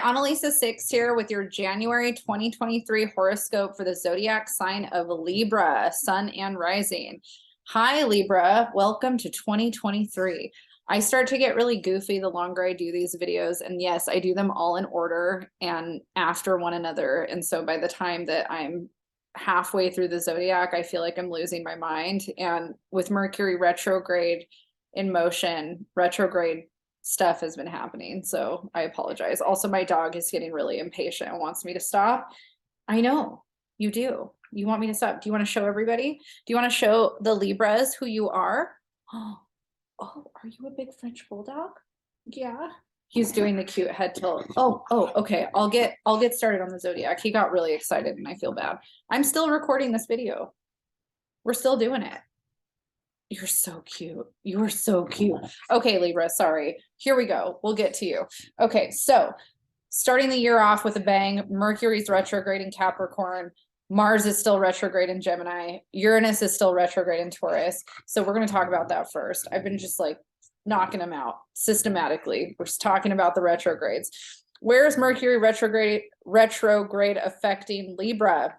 Annalisa Six here with your January 2023 horoscope for the zodiac sign of Libra, sun and rising. Hi, Libra. Welcome to 2023. I start to get really goofy the longer I do these videos. And yes, I do them all in order and after one another. And so by the time that I'm halfway through the zodiac, I feel like I'm losing my mind. And with Mercury retrograde in motion, retrograde stuff has been happening, so I apologize. Also, my dog is getting really impatient and wants me to stop. I know you do. You want me to stop. Do you want to show everybody? Do you want to show the Libras who you are? Oh, are you a big French bulldog? Yeah. He's doing the cute head tilt. Oh, okay. I'll get started on the zodiac. He got really excited and I feel bad. I'm still recording this video. We're still doing it. You're so cute. You are so cute. Okay, Libra, sorry. Here we go. We'll get to you. Okay, so starting the year off with a bang, Mercury's retrograde in Capricorn. Mars is still retrograde in Gemini. Uranus is still retrograde in Taurus. So we're going to talk about that first. I've been just like knocking them out systematically. We're just talking about the retrogrades. Where is Mercury retrograde affecting Libra?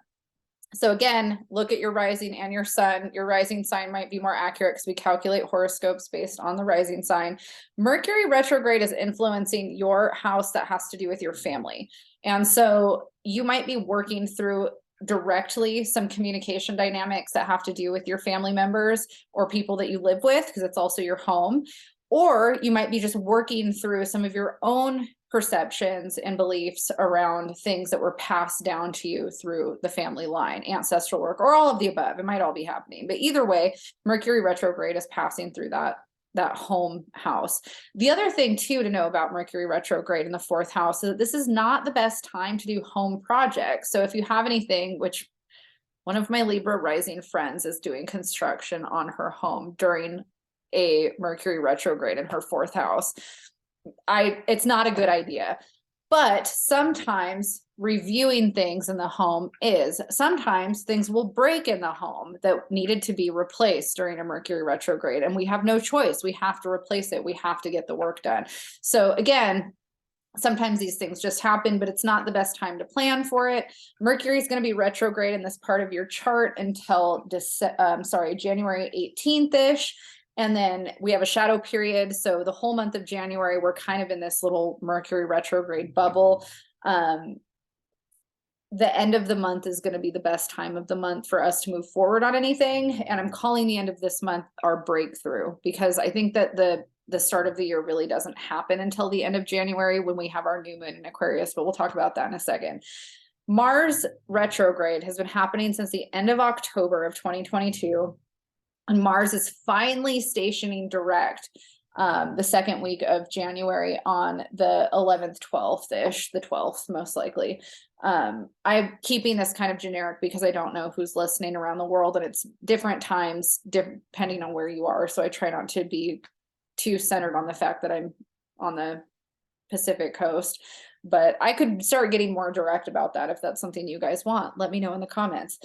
So again, look at your rising and your sun. Your rising sign might be more accurate because we calculate horoscopes based on the rising sign. Mercury retrograde is influencing your house that has to do with your family. And so you might be working through directly some communication dynamics that have to do with your family members or people that you live with, because it's also your home. Or you might be just working through some of your own perceptions and beliefs around things that were passed down to you through the family line, ancestral work, or all of the above. It might all be happening. But either way, Mercury retrograde is passing through that home house. The other thing too to know about Mercury retrograde in the fourth house is that this is not the best time to do home projects. So if you have anything, which one of my Libra rising friends is doing construction on her home during a Mercury retrograde in her fourth house, it's not a good idea. But sometimes reviewing things in the home sometimes things will break in the home that needed to be replaced during a Mercury retrograde, and we have no choice. We have to replace it. We have to get the work done. So again, sometimes these things just happen, but it's not the best time to plan for it. Mercury is going to be retrograde in this part of your chart until January 18th-ish. And then we have a shadow period. So the whole month of January, we're kind of in this little Mercury retrograde bubble. The end of the month is going to be the best time of the month for us to move forward on anything. And I'm calling the end of this month our breakthrough, because I think that the start of the year really doesn't happen until the end of January when we have our new moon in Aquarius, but we'll talk about that in a second. Mars retrograde has been happening since the end of October of 2022. And Mars is finally stationing direct the second week of January on the 11th, 12th-ish, the 12th most likely. I'm keeping this kind of generic because I don't know who's listening around the world, and it's different times depending on where you are. So I try not to be too centered on the fact that I'm on the Pacific coast. But I could start getting more direct about that if that's something you guys want. Let me know in the comments.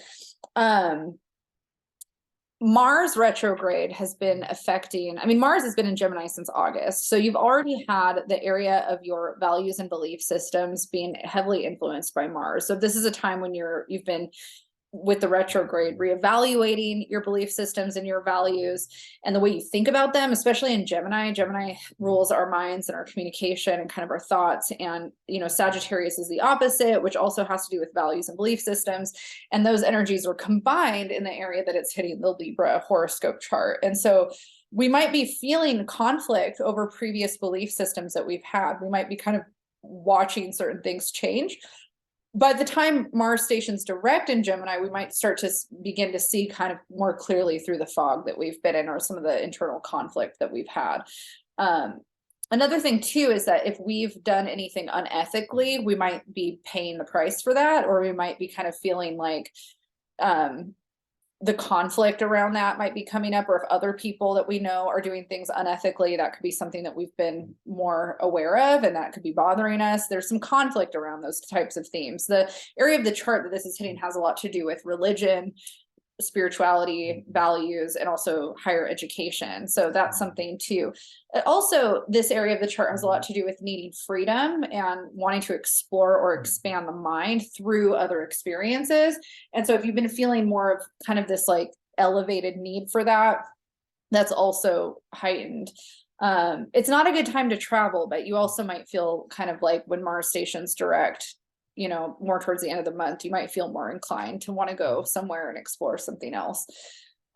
Mars retrograde has been affecting, Mars has been in Gemini since August. So you've already had the area of your values and belief systems being heavily influenced by Mars. So this is a time when you've been with the retrograde reevaluating your belief systems and your values and the way you think about them, especially in Gemini. Gemini rules our minds and our communication and kind of our thoughts. And, Sagittarius is the opposite, which also has to do with values and belief systems. And those energies are combined in the area that it's hitting the Libra horoscope chart. And so we might be feeling conflict over previous belief systems that we've had. We might be kind of watching certain things change. By the time Mars stations direct in Gemini, we might start to begin to see kind of more clearly through the fog that we've been in, or some of the internal conflict that we've had. Another thing too is that if we've done anything unethically, we might be paying the price for that, or we might be kind of feeling like the conflict around that might be coming up, or if other people that we know are doing things unethically, that could be something that we've been more aware of, and that could be bothering us. There's some conflict around those types of themes. The area of the chart that this is hitting has a lot to do with religion, spirituality values and also higher education. So that's something too. Also, this area of the chart has a lot to do with needing freedom and wanting to explore or expand the mind through other experiences. And so if you've been feeling more of kind of this like elevated need for that, that's also heightened. It's not a good time to travel, but you also might feel kind of like when Mars stations direct, you know, more towards the end of the month, you might feel more inclined to want to go somewhere and explore something else.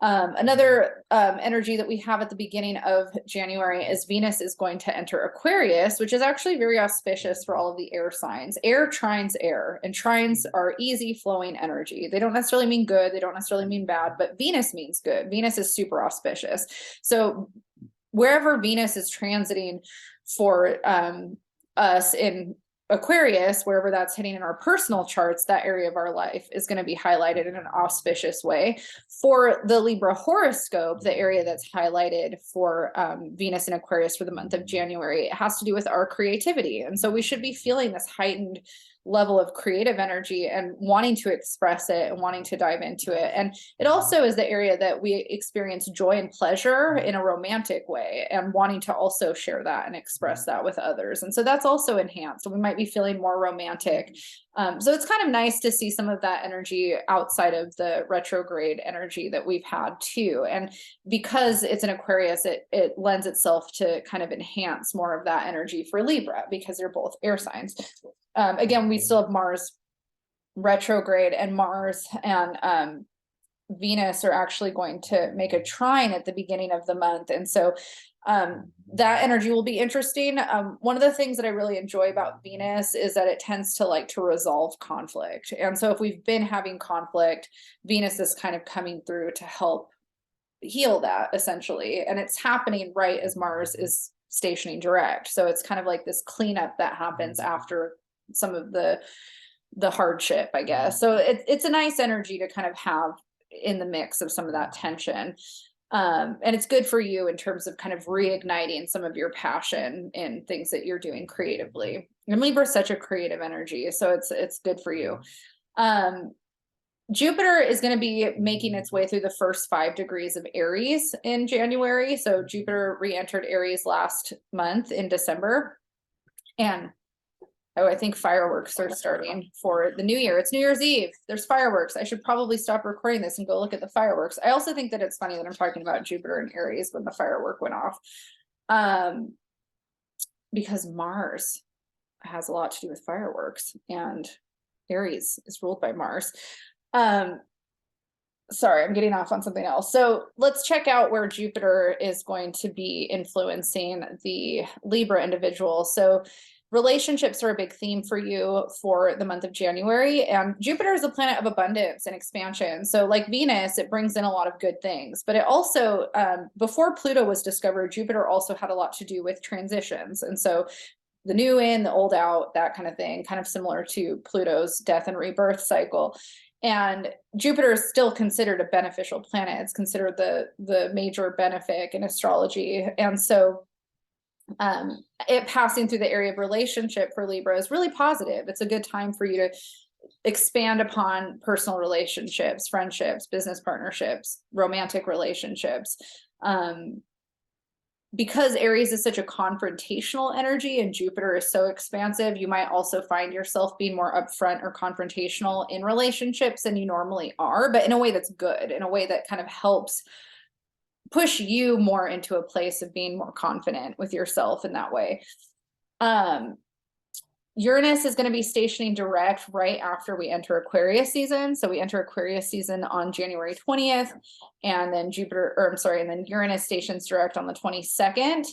Another energy that we have at the beginning of January is Venus is going to enter Aquarius, which is actually very auspicious for all of the air signs. Air trines air, and trines are easy flowing energy. They don't necessarily mean good, they don't necessarily mean bad, but Venus means good. Venus is super auspicious. So wherever Venus is transiting for us in Aquarius, wherever that's hitting in our personal charts, that area of our life is going to be highlighted in an auspicious way. For the Libra horoscope, the area that's highlighted for Venus in Aquarius for the month of January, it has to do with our creativity. And so we should be feeling this heightened level of creative energy and wanting to express it and wanting to dive into it. And it also is the area that we experience joy and pleasure in a romantic way and wanting to also share that and express that with others. And so that's also enhanced. We might be feeling more romantic. So it's kind of nice to see some of that energy outside of the retrograde energy that we've had too. And because it's an Aquarius, it lends itself to kind of enhance more of that energy for Libra because they're both air signs. Again, we still have Mars retrograde, and Mars and Venus are actually going to make a trine at the beginning of the month. And so that energy will be interesting. One of the things that I really enjoy about Venus is that it tends to like to resolve conflict. And so if we've been having conflict, Venus is kind of coming through to help heal that essentially. And it's happening right as Mars is stationing direct. So it's kind of like this cleanup that happens after some of the hardship, I guess. So it's a nice energy to kind of have in the mix of some of that tension. And it's good for you in terms of kind of reigniting some of your passion in things that you're doing creatively. And Libra is such a creative energy, so it's good for you. Jupiter is going to be making its way through the first 5 degrees of Aries in January. So Jupiter re-entered Aries last month in December. And I think fireworks are starting for the new year. It's New Year's Eve. There's fireworks. I should probably stop recording this and go look at the fireworks. I also think that it's funny that I'm talking about Jupiter and Aries when the firework went off. Because Mars has a lot to do with fireworks, and Aries is ruled by Mars. Sorry, I'm getting off on something else. So let's check out where Jupiter is going to be influencing the Libra individual. So relationships are a big theme for you for the month of January, and Jupiter is a planet of abundance and expansion. So like Venus, it brings in a lot of good things, but it also, before Pluto was discovered, Jupiter also had a lot to do with transitions. And so the new in, the old out, that kind of thing, kind of similar to Pluto's death and rebirth cycle. And Jupiter is still considered a beneficial planet. It's considered the major benefic in astrology. And so it passing through the area of relationship for Libra is really positive. It's a good time for you to expand upon personal relationships, friendships, business partnerships, romantic relationships. Because Aries is such a confrontational energy and Jupiter is so expansive, you might also find yourself being more upfront or confrontational in relationships than you normally are, but in a way that's good, in a way that kind of helps push you more into a place of being more confident with yourself in that way. Uranus is going to be stationing direct right after we enter Aquarius season. So we enter Aquarius season on January 20th, and then and then Uranus stations direct on the 22nd.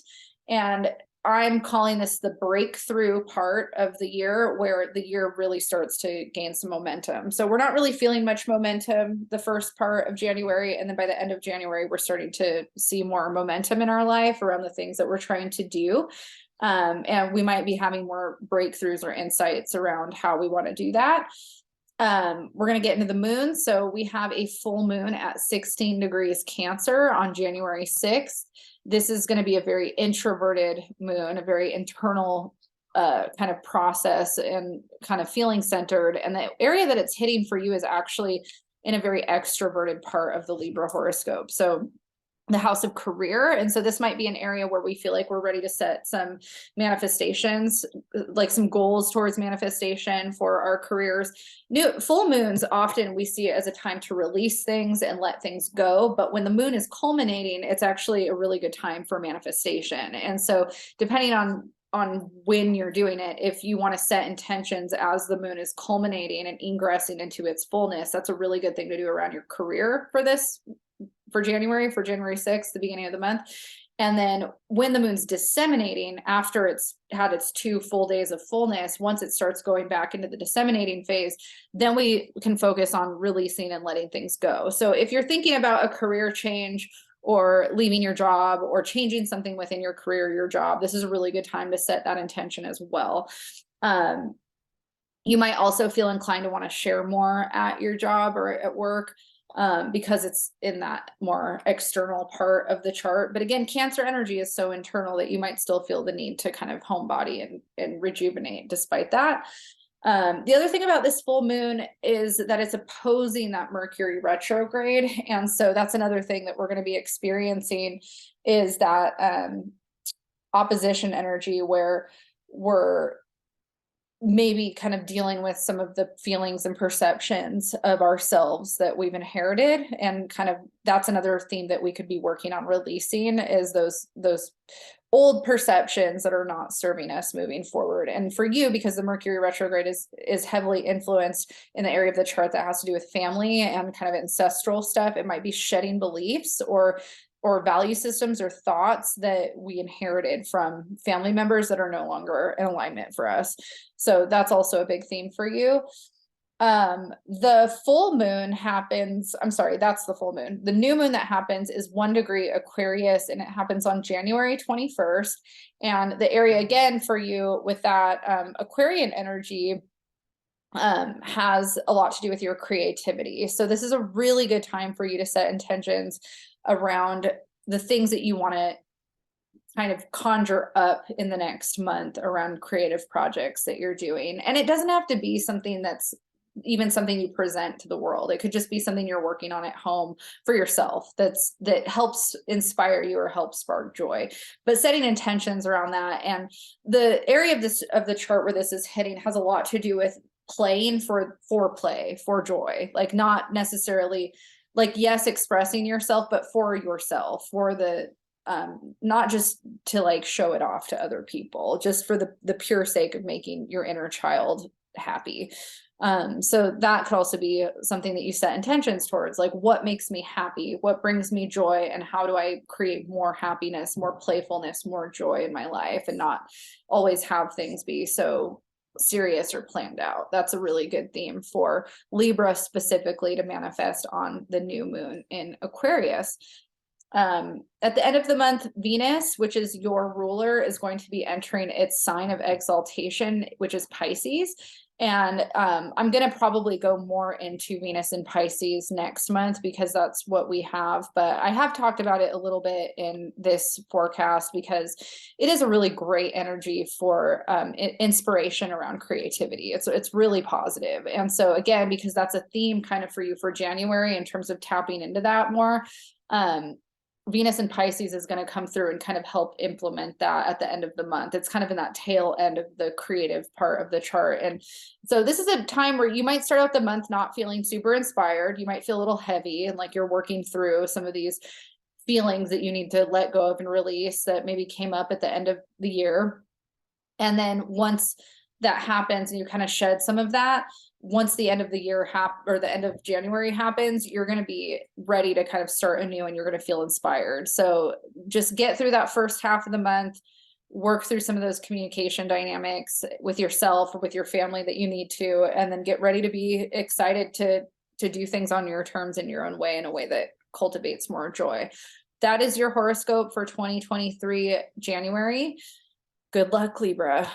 And I'm calling this the breakthrough part of the year, where the year really starts to gain some momentum. So we're not really feeling much momentum the first part of January. And then by the end of January, we're starting to see more momentum in our life around the things that we're trying to do. And we might be having more breakthroughs or insights around how we want to do that. We're going to get into the moon. So we have a full moon at 16 degrees Cancer on January 6th. This is going to be a very introverted moon, a very internal kind of process and kind of feeling centered. And the area that it's hitting for you is actually in a very extroverted part of the Libra horoscope. So the house of career. And so this might be an area where we feel like we're ready to set some manifestations, like some goals towards manifestation for our careers. Full moons, often we see it as a time to release things and let things go. But when the moon is culminating, it's actually a really good time for manifestation. And so depending on when you're doing it, if you want to set intentions as the moon is culminating and ingressing into its fullness, that's a really good thing to do around your career for January 6th, the beginning of the month. And then when the moon's disseminating, after it's had its 2 full days of fullness, once it starts going back into the disseminating phase, then we can focus on releasing and letting things go. So if you're thinking about a career change or leaving your job or changing something within your career, your job, this is a really good time to set that intention as well. You might also feel inclined to want to share more at your job or at work, because it's in that more external part of the chart. But again, Cancer energy is so internal that you might still feel the need to kind of homebody and rejuvenate despite that. The other thing about this full moon is that it's opposing that Mercury retrograde. And so that's another thing that we're going to be experiencing, is that opposition energy where we're maybe kind of dealing with some of the feelings and perceptions of ourselves that we've inherited. And kind of that's another theme that we could be working on releasing, is those old perceptions that are not serving us moving forward. And for you, because the Mercury retrograde is heavily influenced in the area of the chart that has to do with family and kind of ancestral stuff, it might be shedding beliefs or value systems or thoughts that we inherited from family members that are no longer in alignment for us. So that's also a big theme for you. The full moon happens, I'm sorry, that's the full moon. The new moon that happens is 1 degree Aquarius, and it happens on January 21st. And the area again for you with that Aquarian energy has a lot to do with your creativity. So this is a really good time for you to set intentions around the things that you want to kind of conjure up in the next month around creative projects that you're doing. And it doesn't have to be something that's even something you present to the world. It could just be something you're working on at home for yourself that helps inspire you or help spark joy. But setting intentions around that, and the area of the chart where this is hitting has a lot to do with playing for play, for joy, like not necessarily like, yes, expressing yourself, but for yourself, for the not just to like show it off to other people, just for the pure sake of making your inner child happy. So that could also be something that you set intentions towards, like what makes me happy, what brings me joy, and how do I create more happiness, more playfulness, more joy in my life, and not always have things be so serious or planned out. That's a really good theme for Libra specifically to manifest on the new moon in Aquarius. At the end of the month, Venus, which is your ruler, is going to be entering its sign of exaltation, which is Pisces. And I'm going to probably go more into Venus and Pisces next month because that's what we have. But I have talked about it a little bit in this forecast because it is a really great energy for inspiration around creativity. It's really positive. And so again, because that's a theme kind of for you for January in terms of tapping into that more, Venus and Pisces is going to come through and kind of help implement that at the end of the month. It's kind of in that tail end of the creative part of the chart. And so this is a time where you might start out the month not feeling super inspired. You might feel a little heavy and like you're working through some of these feelings that you need to let go of and release that maybe came up at the end of the year. And then once that happens and you kind of shed some of that, once the end of the year or the end of January happens, you're going to be ready to kind of start anew and you're going to feel inspired. So just get through that first half of the month, work through some of those communication dynamics with yourself or with your family that you need to, and then get ready to be excited to do things on your terms in your own way, in a way that cultivates more joy. That is your horoscope for 2023 January. Good luck, Libra.